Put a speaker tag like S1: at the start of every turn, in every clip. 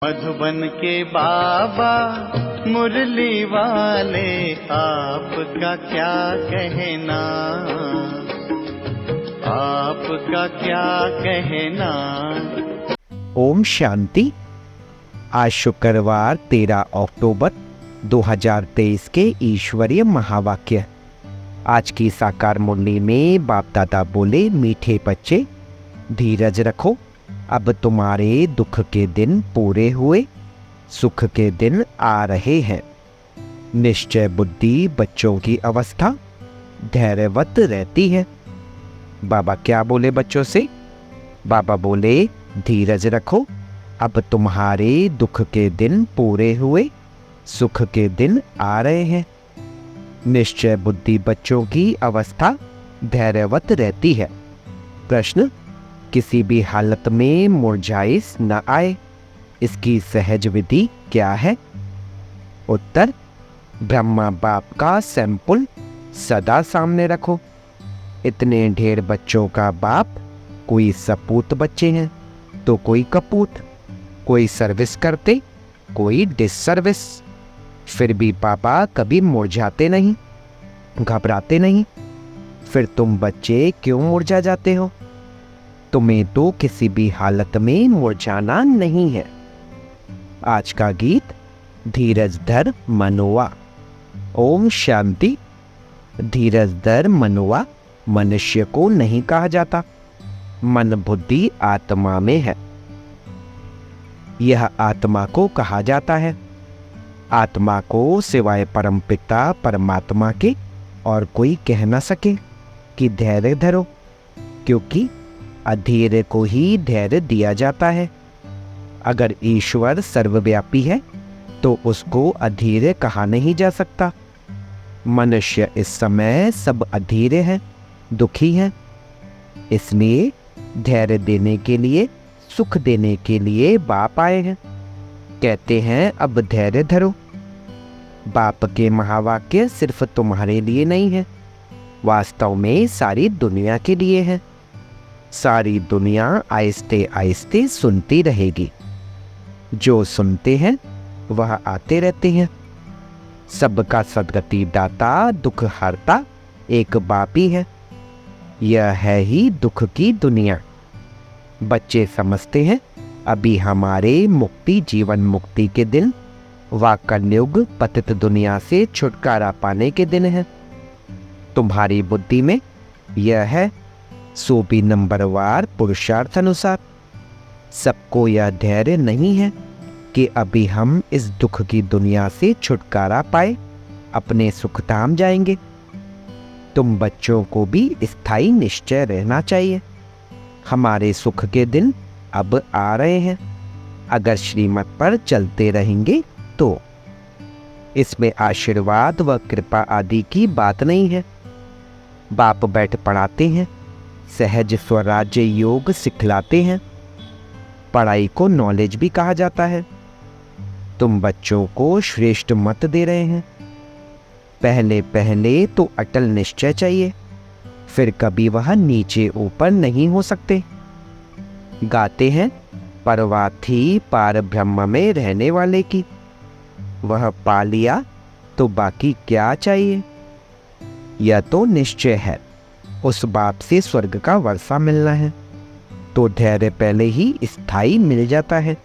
S1: मधुबन के बाबा मुरली वाले, आपका क्या कहना, आपका क्या कहना।
S2: ओम शांति। आज शुक्रवार 13 अक्टूबर 2023 के ईश्वरीय महावाक्य। आज की साकार मुरली में बाप दादा बोले, मीठे बच्चे धीरज रखो, अब तुम्हारे दुख के दिन पूरे हुए, सुख के दिन आ रहे हैं। निश्चय बुद्धि बच्चों की अवस्था धैर्यवत रहती है। बाबा क्या बोले बच्चों से? बाबा बोले, धीरज रखो, अब तुम्हारे दुख के दिन पूरे हुए, सुख के दिन आ रहे हैं। निश्चय बुद्धि बच्चों की अवस्था धैर्यवत रहती है। प्रश्न, किसी भी हालत में मुरझाइश न आए, इसकी सहज विधि क्या है? उत्तर, ब्रह्मा बाप का सैंपल सदा सामने रखो। इतने ढेर बच्चों का बाप, कोई सपूत बच्चे हैं तो कोई कपूत, कोई सर्विस करते, कोई डिससर्विस। फिर भी पापा कभी मुरझाते नहीं, घबराते नहीं। फिर तुम बच्चे क्यों मुरझा जाते हो? तुम्हें तो किसी भी हालत में मुरझाना नहीं है। आज का गीत धीरज धर मनोवा। ओम शांति। धीरज धर मनोवा मनुष्य को नहीं कहा जाता, मन बुद्धि आत्मा में है। यह आत्मा को कहा जाता है। आत्मा को सिवाय परमपिता परमात्मा के और कोई कह न सके कि धैर्य धरो, क्योंकि अधीर को ही धैर्य दिया जाता है। अगर ईश्वर सर्वव्यापी है तो उसको अधीर कहा नहीं जा सकता। मनुष्य इस समय सब अधीर हैं, दुखी हैं। इसलिए धैर्य देने के लिए, सुख देने के लिए बाप आए हैं। कहते हैं अब धैर्य धरो। बाप के महावाक्य सिर्फ तुम्हारे लिए नहीं है, वास्तव में सारी दुनिया के लिए है। सारी दुनिया आहिस्ते आहिस्ते सुनती रहेगी। जो सुनते हैं वह आते रहते हैं। सबका सदगति दाता, दुख हरता एक बाप ही है। यह है ही दुख की दुनिया। बच्चे समझते हैं अभी हमारे मुक्ति, जीवन मुक्ति के दिन व कलयुग पतित दुनिया से छुटकारा पाने के दिन है। तुम्हारी बुद्धि में यह है, सो भी नंबरवार पुरुषार्थ अनुसार। सबको यह धैर्य नहीं है कि अभी हम इस दुख की दुनिया से छुटकारा पाए, अपने सुखधाम जाएंगे। तुम बच्चों को भी स्थायी निश्चय रहना चाहिए। हमारे सुख के दिन अब आ रहे हैं, अगर श्रीमत पर चलते रहेंगे तो। इसमें आशीर्वाद व कृपा आदि की बात नहीं है। बाप बैठ पढ़ाते हैं, सहज स्वराज्य योग सिखलाते हैं। पढ़ाई को नॉलेज भी कहा जाता है। तुम बच्चों को श्रेष्ठ मत दे रहे हैं। पहले पहले तो अटल निश्चय चाहिए, फिर कभी वह नीचे ऊपर नहीं हो सकते। गाते हैं, परवाह थी पार ब्रह्म में रहने वाले की, वह पा लिया तो बाकी क्या चाहिए। यह तो निश्चय है, उस बाप से स्वर्ग का वर्षा मिलना है, तो धैर्य पहले ही स्थायी मिल जाता है।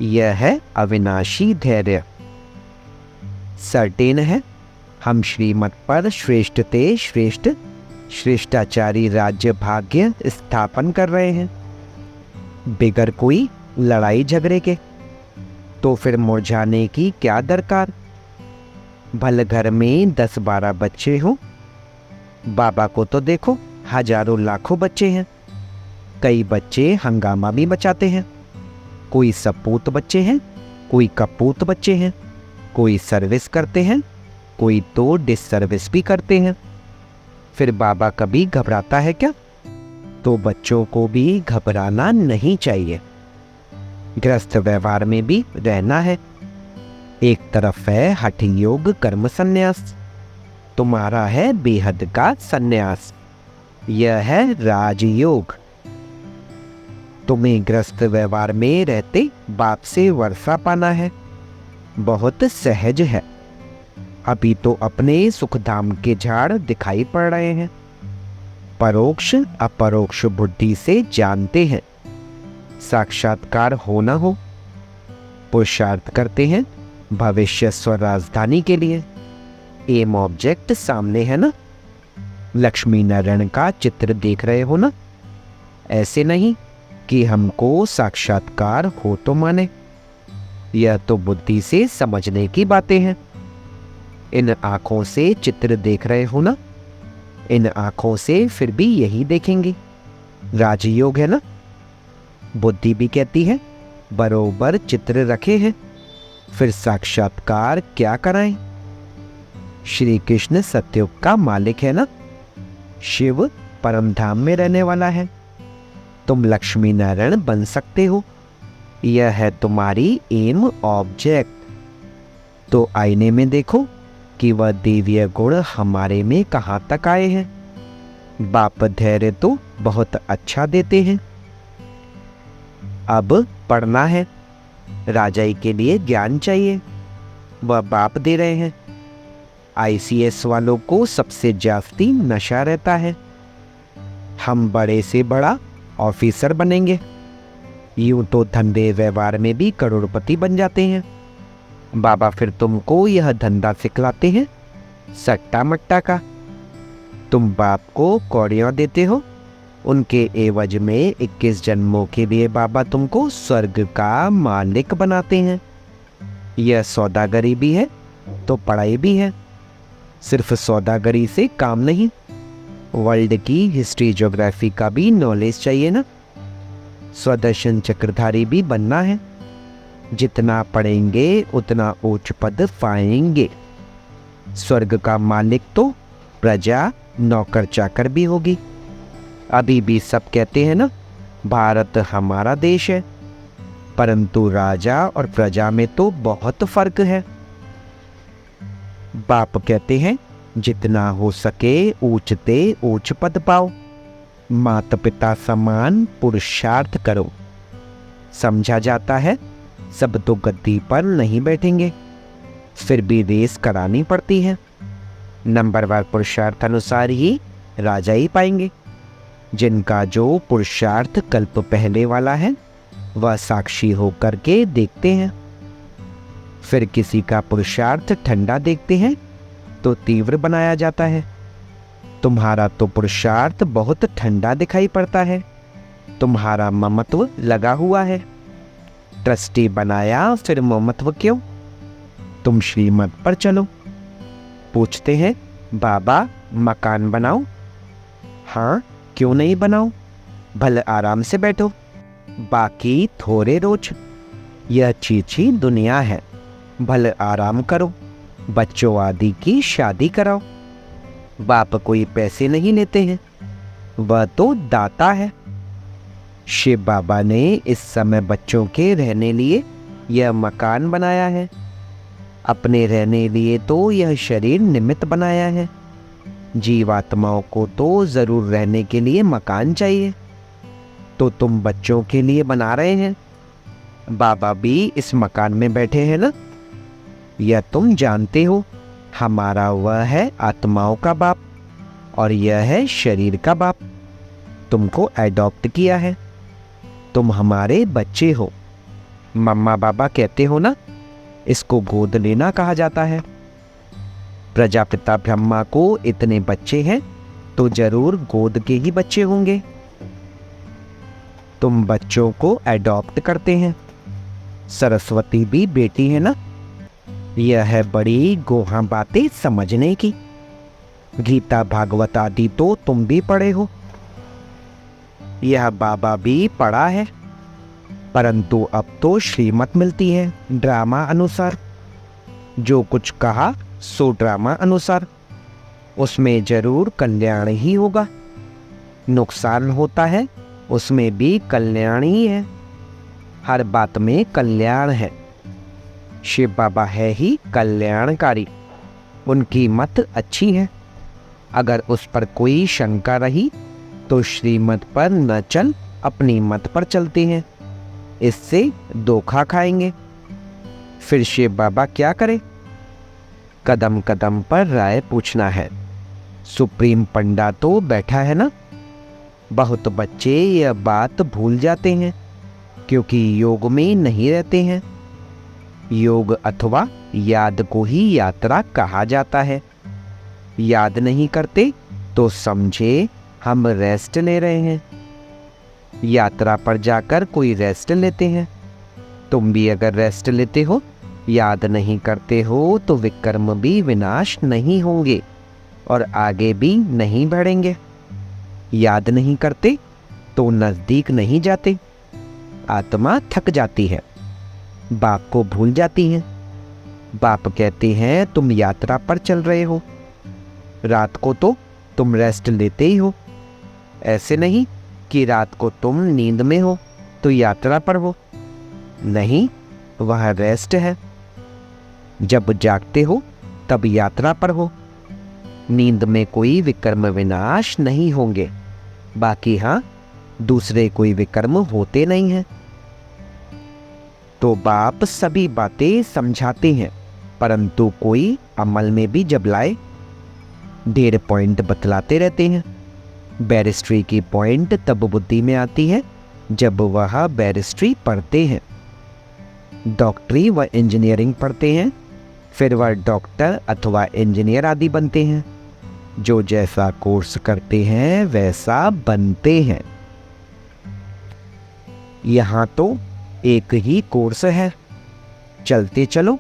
S2: यह है अविनाशी धैर्य। सर्टेन है, हम श्रीमत पर श्रेष्ठ ते श्रेष्ठ श्रेष्ठाचारी राज्य भाग्य स्थापन कर रहे हैं, बिगर कोई लड़ाई झगड़े के। तो फिर मुरझाने की क्या दरकार? भले घर में 10-12 बच्चे हों, बाबा को तो देखो, हजारों लाखों बच्चे हैं। कई बच्चे हंगामा भी मचाते हैं। कोई सपूत बच्चे हैं, कोई कपूत बच्चे हैं। कोई सर्विस करते हैं, कोई तो डिससर्विस भी करते हैं। फिर बाबा कभी घबराता है क्या? तो बच्चों को भी घबराना नहीं चाहिए। गृहस्थ व्यवहार में भी रहना है। एक तरफ है हठ योग कर्म संन्यास, तुम्हारा है बेहद का संन्यास। यह है राजयोग। तुम्हें ग्रस्त व्यवहार में रहते बाप से वर्षा पाना है, बहुत सहज है। अभी तो अपने सुखधाम के झाड़ दिखाई पड़ रहे हैं, परोक्ष अपरोक्ष बुद्धि से जानते हैं। साक्षात्कार हो न हो, पुरुषार्थ करते हैं भविष्य स्वराजधानी के लिए। एम ऑब्जेक्ट सामने है ना, लक्ष्मी नारायण का चित्र देख रहे हो ना। ऐसे नहीं कि हमको साक्षात्कार हो तो माने, यह तो बुद्धि से समझने की बातें हैं। इन आंखों से चित्र देख रहे हो ना, इन आंखों से फिर भी यही देखेंगे, राजयोग है ना। बुद्धि भी कहती है बरोबर चित्र रखे हैं, फिर साक्षात्कार क्या कराएं। श्री कृष्ण सत्युग का मालिक है ना, शिव परम धाम में रहने वाला है। तुम लक्ष्मी नारायण बन सकते हो, यह है तुम्हारी एम ऑब्जेक्ट। तो आईने में देखो कि वह देवीय गुण हमारे में कहाँ तक आए हैं। बाप धैर्य तो बहुत अच्छा देते हैं। अब पढ़ना है, राजाई के लिए ज्ञान चाहिए, वह बाप दे रहे हैं। आईसीएस वालों को सबसे जास्ती नशा रहता है, हम बड़े से बड़ा ऑफिसर बनेंगे। यूं तो धंधे व्यवहार में भी करोड़पति बन जाते हैं। बाबा फिर तुमको यह धंधा सिखलाते हैं सट्टा मट्टा का। तुम बाप को कौड़ियाँ देते हो, उनके एवज में 21 जन्मों के लिए बाबा तुमको स्वर्ग का मालिक बनाते हैं। यह सौदागरी भी है तो पढ़ाई भी है। सिर्फ सौदागरी से काम नहीं, वर्ल्ड की हिस्ट्री ज्योग्राफी का भी नॉलेज चाहिए ना। स्वदर्शन चक्रधारी भी बनना है, जितना पढ़ेंगे उतना उच्च पद पाएंगे। स्वर्ग का मालिक तो प्रजा नौकर चाकर भी होगी। अभी भी सब कहते हैं ना भारत हमारा देश है, परंतु राजा और प्रजा में तो बहुत फर्क है। बाप कहते हैं जितना हो सके ऊंचते ऊंच पद पाओ, माता पिता समान पुरुषार्थ करो। समझा जाता है सब तो गद्दी पर नहीं बैठेंगे, फिर भी रेस करानी पड़ती है। नंबरवार पुरुषार्थ अनुसार ही राजा ही पाएंगे। जिनका जो पुरुषार्थ कल्प पहले वाला है वह साक्षी होकर के देखते हैं। फिर किसी का पुरुषार्थ ठंडा देखते हैं तो तीव्र बनाया जाता है। तुम्हारा तो पुरुषार्थ बहुत ठंडा दिखाई पड़ता है, तुम्हारा ममत्व लगा हुआ है। ट्रस्टी बनाया फिर ममत्व क्यों? तुम श्रीमत पर चलो। पूछते हैं बाबा मकान बनाओ? हाँ, क्यों नहीं बनाओ, भले आराम से बैठो, बाकी थोड़े रोज। यह चीची दुनिया है, भले आराम करो, बच्चों आदि की शादी कराओ। बाप कोई पैसे नहीं लेते हैं, वह तो दाता है। शिव बाबा ने इस समय बच्चों के रहने लिए यह मकान बनाया है, अपने रहने लिए तो यह शरीर निमित्त बनाया है। जीवात्माओं को तो जरूर रहने के लिए मकान चाहिए, तो तुम बच्चों के लिए बना रहे हैं। बाबा भी इस मकान में बैठे हैं ना। यह तुम जानते हो, हमारा वह है आत्माओं का बाप और यह है शरीर का बाप। तुमको एडॉप्ट किया है, तुम हमारे बच्चे हो। मम्मा बाबा कहते हो ना, इसको गोद लेना कहा जाता है। प्रजापिता ब्रह्मा को इतने बच्चे हैं तो जरूर गोद के ही बच्चे होंगे। तुम बच्चों को एडॉप्ट करते हैं। सरस्वती भी बेटी है ना। यह है बड़ी गोहा बातें समझने की। गीता भागवत आदि तो तुम भी पढ़े हो, यह बाबा भी पढ़ा है, परंतु अब तो श्रीमत मिलती है ड्रामा अनुसार। जो कुछ कहा सो ड्रामा अनुसार, उसमें जरूर कल्याण ही होगा। नुकसान होता है उसमें भी कल्याण ही है। हर बात में कल्याण है। शिव बाबा है ही कल्याणकारी, उनकी मत अच्छी है। अगर उस पर कोई शंका रही तो श्रीमत पर न चल अपनी मत पर चलते हैं, इससे धोखा खाएंगे। फिर शिव बाबा क्या करे? कदम कदम पर राय पूछना है। सुप्रीम पंडा तो बैठा है ना। बहुत बच्चे यह बात भूल जाते हैं क्योंकि योग में नहीं रहते हैं। योग अथवा याद को ही यात्रा कहा जाता है। याद नहीं करते तो समझे हम रेस्ट ले रहे हैं। यात्रा पर जाकर कोई रेस्ट लेते हैं। तुम भी अगर रेस्ट लेते हो, याद नहीं करते हो, तो विकर्म भी विनाश नहीं होंगे और आगे भी नहीं बढ़ेंगे। याद नहीं करते तो नजदीक नहीं जाते। आत्मा थक जाती है, बाप को भूल जाती है। बाप कहते हैं तुम यात्रा पर चल रहे हो, रात को तो तुम रेस्ट लेते ही हो। ऐसे नहीं कि रात को तुम नींद में हो तो यात्रा पर हो। नहीं, वह रेस्ट है। जब जागते हो तब यात्रा पर हो। नींद में कोई विकर्म विनाश नहीं होंगे। बाकी हाँ, दूसरे कोई विकर्म होते नहीं हैं। तो बाप सभी बातें समझाते हैं, परंतु कोई अमल में भी जब लाए, ढेर पॉइंट बतलाते रहते हैं। बैरिस्ट्री की पॉइंट तब बुद्धि में आती है जब वह बैरिस्ट्री पढ़ते हैं। डॉक्टरी व इंजीनियरिंग पढ़ते हैं, फिर वह डॉक्टर अथवा इंजीनियर आदि बनते हैं। जो जैसा कोर्स करते हैं वैसा बनते हैं। यहाँ तो एक ही कोर्स है। चलते चलो,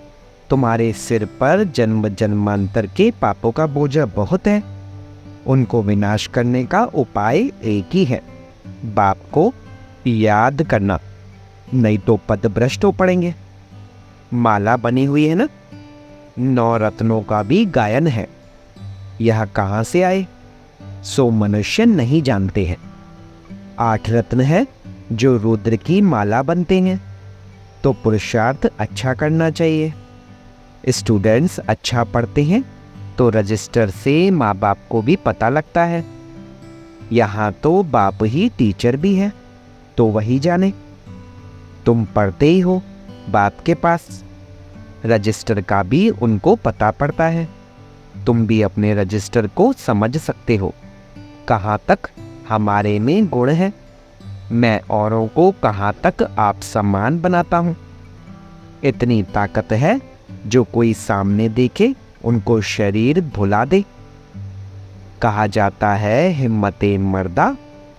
S2: तुम्हारे सिर पर जन्म जन्मांतर के पापों का बोझा बहुत है। उनको विनाश करने का उपाय एक ही है, बाप को याद करना, नहीं तो पदभ्रष्ट हो पड़ेंगे। माला बनी हुई है ना, 9 रत्नों का भी गायन है। यह कहाँ से आए सो मनुष्य नहीं जानते हैं। 8 रत्न है जो रुद्र की माला बनते हैं। तो पुरुषार्थ अच्छा करना चाहिए। स्टूडेंट्स अच्छा पढ़ते हैं तो रजिस्टर से माँ बाप को भी पता लगता है। यहाँ तो बाप ही टीचर भी है, तो वही जाने। तुम पढ़ते ही हो बाप के पास, रजिस्टर का भी उनको पता पड़ता है। तुम भी अपने रजिस्टर को समझ सकते हो, कहाँ तक हमारे में गुण है, मैं औरों को कहाँ तक आप समान बनाता हूँ। इतनी ताकत है जो कोई सामने देखे उनको शरीर भुला दे। कहा जाता है हिम्मते मर्दा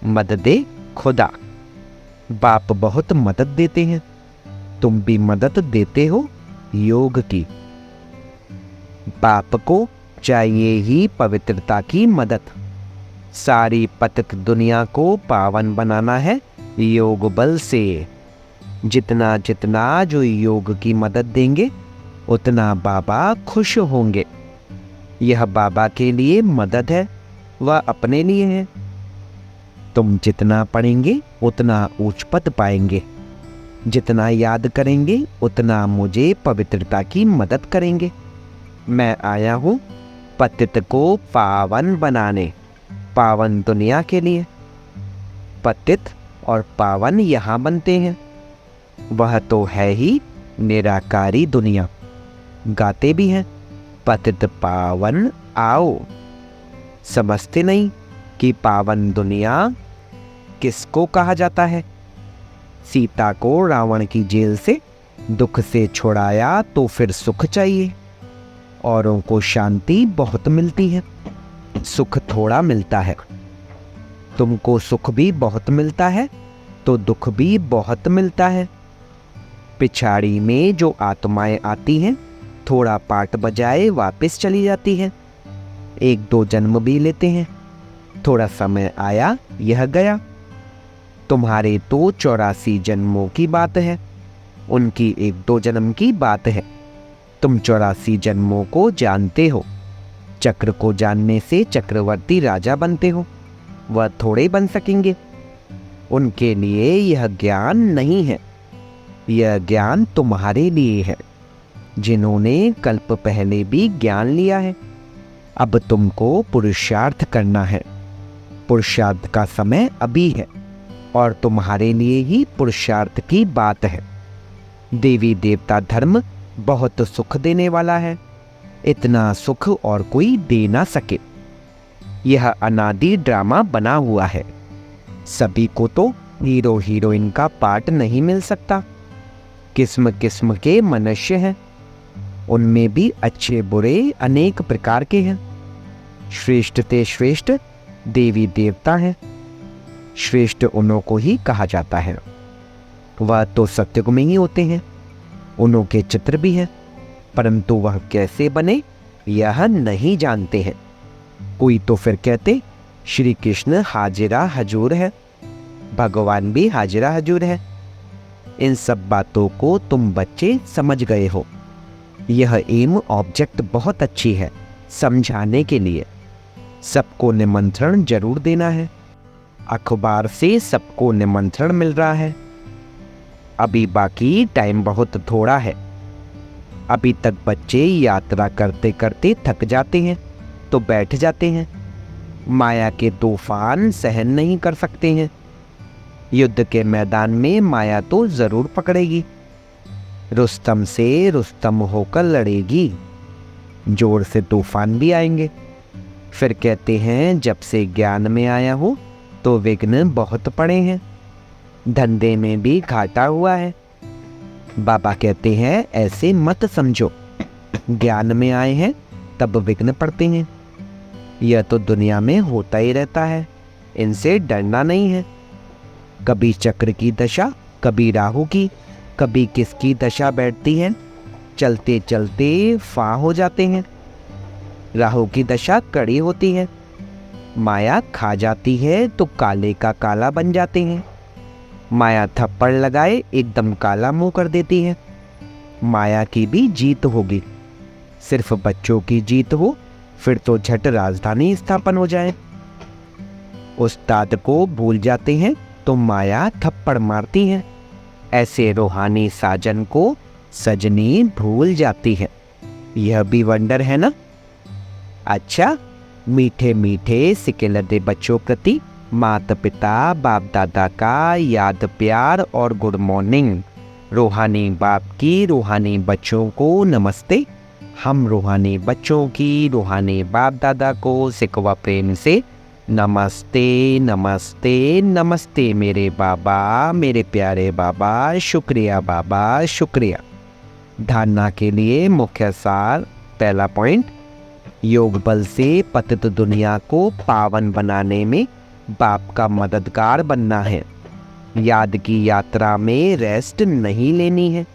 S2: मददे खुदा। बाप बहुत मदद देते हैं, तुम भी मदद देते हो योग की। बाप को चाहिए ही पवित्रता की मदद। सारी पतित दुनिया को पावन बनाना है योग बल से। जितना जितना जो योग की मदद देंगे उतना बाबा खुश होंगे। यह बाबा के लिए मदद है, वह अपने लिए है। तुम जितना पढ़ेंगे उतना ऊंच पद पाएंगे। जितना याद करेंगे उतना मुझे पवित्रता की मदद करेंगे। मैं आया हूँ पतित को पावन बनाने, पावन दुनिया के लिए। पतित और पावन यहाँ बनते हैं, वह तो है ही निराकारी दुनिया। गाते भी हैं पतित पावन आओ। समझते नहीं कि पावन दुनिया किसको कहा जाता है। सीता को रावण की जेल से दुख से छुड़ाया तो फिर सुख चाहिए। औरों को शांति बहुत मिलती है, सुख थोड़ा मिलता है। तुमको सुख भी बहुत मिलता है तो दुख भी बहुत मिलता है। पिछाड़ी में जो आत्माएं आती हैं, थोड़ा पाठ बजाए वापस चली जाती हैं। 1-2 जन्म भी लेते हैं। थोड़ा समय आया, यह गया। तुम्हारे तो 84 जन्मों की बात है, उनकी 1-2 जन्म की बात है। तुम 84 जन्मों को जानते हो। चक्र को जानने से चक्रवर्ती राजा बनते हो, वह थोड़े बन सकेंगे। उनके लिए यह ज्ञान नहीं है। यह ज्ञान तुम्हारे लिए है, जिन्होंने कल्प पहले भी ज्ञान लिया है। अब तुमको पुरुषार्थ करना है। पुरुषार्थ का समय अभी है। और तुम्हारे लिए ही पुरुषार्थ की बात है। देवी देवता धर्म बहुत सुख देने वाला है, इतना सुख और कोई दे ना सके। यह अनादि ड्रामा बना हुआ है। सभी को तो हीरो हीरोइन का पार्ट नहीं मिल सकता। किस्म किस्म के मनुष्य हैं, उनमें भी अच्छे बुरे अनेक प्रकार के हैं। श्रेष्ठ ते श्रेष्ठ देवी देवता हैं। श्रेष्ठ उन्हों को ही कहा जाता है। वह तो सत्युग में ही होते हैं, उन्हों के चित्र भी हैं, परंतु वह कैसे बने यह नहीं जानते हैं। कोई तो फिर कहते श्री कृष्ण हाजिरा हजूर है, भगवान भी हाजिरा हजूर है। इन सब बातों को तुम बच्चे समझ गए हो। यह एम ऑब्जेक्ट बहुत अच्छी है समझाने के लिए। सबको निमंत्रण जरूर देना है। अखबार से सबको निमंत्रण मिल रहा है। अभी बाकी टाइम बहुत थोड़ा है। अभी तक बच्चे यात्रा करते करते थक जाते हैं तो बैठ जाते हैं। माया के तूफान सहन नहीं कर सकते हैं। युद्ध के मैदान में माया तो जरूर पकड़ेगी, रुस्तम से रुस्तम होकर लड़ेगी। जोर से तूफान भी आएंगे। फिर कहते हैं जब से ज्ञान में आया हूँ तो विघ्न बहुत पड़े हैं, धंधे में भी घाटा हुआ है। बाबा कहते हैं ऐसे मत समझो, ज्ञान में आए हैं तब विघ्न पड़ते हैं। यह तो दुनिया में होता ही रहता है, इनसे डरना नहीं है। कभी चक्र की दशा, कभी राहु की, कभी किसकी दशा बैठती है, चलते चलते फा हो जाते हैं। राहु की दशा कड़ी होती है, माया खा जाती है तो काले का काला बन जाते हैं। माया थप्पड़ लगाए एकदम काला मुंह कर देती है। माया की भी जीत होगी। सिर्फ बच्चों की जीत हो फिर तो झट राजधानी स्थापन हो जाए। उस्ताद को भूल जाते हैं तो माया थप्पड़ मारती है। ऐसे रूहानी साजन को सजनी भूल जाती है। यह भी वंडर है ना। अच्छा, मीठे मीठे सिकेलदे बच्चों प्रति माता पिता बाप दादा का याद प्यार और गुड मॉर्निंग। रूहानी बाप की रूहानी बच्चों को नमस्ते। हम रूहानी बच्चों की रूहानी बाप दादा को सिकवा प्रेम से नमस्ते नमस्ते नमस्ते मेरे बाबा, मेरे प्यारे बाबा, शुक्रिया बाबा, शुक्रिया। धारणा के लिए मुख्य सार। पहला पॉइंट, योग बल से पतित दुनिया को पावन बनाने में बाप का मददगार बनना है। याद की यात्रा में रेस्ट नहीं लेनी है।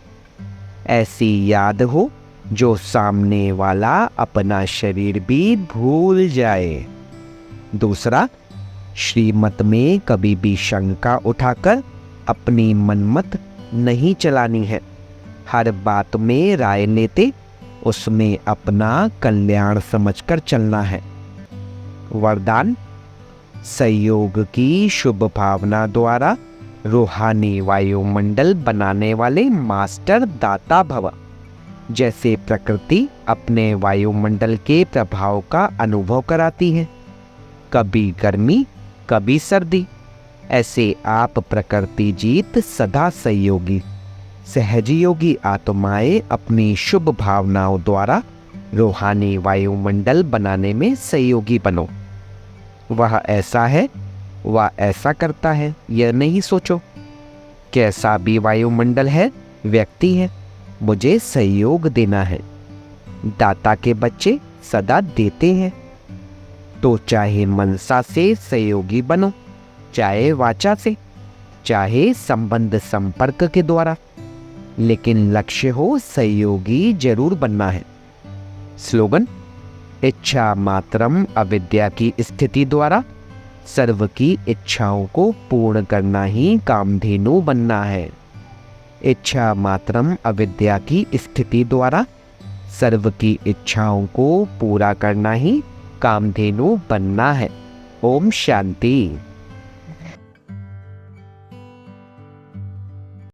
S2: ऐसी याद हो जो सामने वाला अपना शरीर भी भूल जाए। दूसरा, श्रीमत में कभी भी शंका उठाकर अपनी मनमत नहीं चलानी है। हर बात में राय लेते उसमें अपना कल्याण समझकर चलना है। वरदान, संयोग की शुभ भावना द्वारा रूहानी वायुमंडल बनाने वाले मास्टर दाता भव। जैसे प्रकृति अपने वायुमंडल के प्रभाव का अनुभव कराती है, कभी गर्मी कभी सर्दी, ऐसे आप प्रकृति जीत सदा सहयोगी सहजयोगी आत्माएं अपनी शुभ भावनाओं द्वारा रूहानी वायुमंडल बनाने में सहयोगी बनो। वह ऐसा है, वह ऐसा करता है, यह नहीं सोचो। कैसा भी वायुमंडल है, व्यक्ति है, मुझे सहयोग देना है। दाता के बच्चे सदा देते हैं, तो चाहे मनसा से सहयोगी बनो, चाहे वाचा से, चाहे संबंध संपर्क के द्वारा, लेकिन लक्ष्य हो सहयोगी जरूर बनना है। स्लोगन, इच्छा मात्रम अविद्या की स्थिति द्वारा सर्व की इच्छाओं को पूर्ण करना ही कामधेनु बनना है। इच्छा मात्रम अविद्या की स्थिति द्वारा सर्व की इच्छाओं को पूरा करना ही कामधेनु बनना है। ओम शांति।